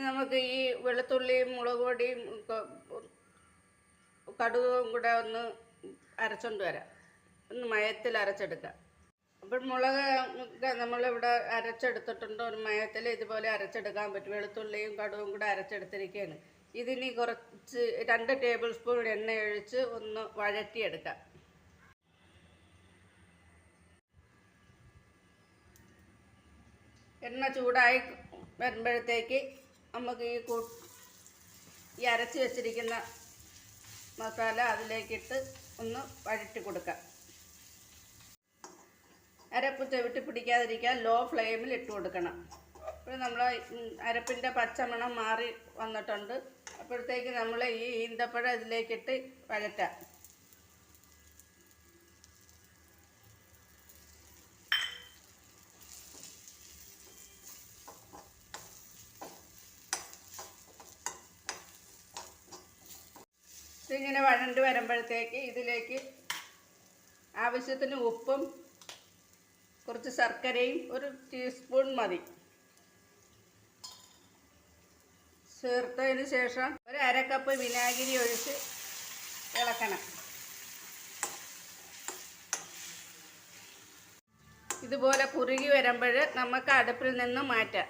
നമുക്ക് ഈ വെളുത്തുള്ളിയും മുളക് പൊടിയും കടുകും കൂടെ ഒന്ന് അരച്ചുകൊണ്ട് വരാം. ഒന്ന് മയത്തിൽ അരച്ചെടുക്കാം. അപ്പോൾ മുളക് നമ്മളിവിടെ അരച്ചെടുത്തിട്ടുണ്ട്. ഒരു മയത്തിൽ ഇതുപോലെ അരച്ചെടുക്കാൻ പറ്റും. വെളുത്തുള്ളിയും കടുകും കൂടെ അരച്ചെടുത്തിരിക്കുകയാണ്. ഇതിനി കുറച്ച് 2 ടേബിൾ സ്പൂൺ എണ്ണ ഒഴിച്ച് ഒന്ന് വഴറ്റിയെടുക്കാം. എണ്ണ ചൂടായി വരുമ്പോഴത്തേക്ക് നമുക്ക് ഈ അരച്ച് വെച്ചിരിക്കുന്ന മസാല അതിലേക്കിട്ട് ഒന്ന് വഴറ്റി കൊടുക്കാം. അരപ്പ് ചവിട്ടി പിടിക്കാതിരിക്കാൻ ലോ ഫ്ലെയിമിൽ ഇട്ട് കൊടുക്കണം. അപ്പോൾ നമ്മൾ അരപ്പിൻ്റെ പച്ചമണം മാറി വന്നിട്ടുണ്ട്. അപ്പോഴത്തേക്ക് നമ്മൾ ഈ ഈന്തപ്പഴം ഇതിലേക്കിട്ട് വഴറ്റാം. ഇതിങ്ങനെ വഴണ്ട് വരുമ്പോഴത്തേക്ക് ഇതിലേക്ക് ആവശ്യത്തിന് ഉപ്പും കുറച്ച് ശർക്കരയും 1 ടീസ്പൂൺ മതി ചേർത്തതിന് ശേഷം 1/2 കപ്പ് വിനാഗിരി ഒഴിച്ച് ഇളക്കണം. ഇതുപോലെ കുറുകി വരുമ്പോൾ നമുക്ക് അടുപ്പിൽ നിന്ന് മാറ്റാം.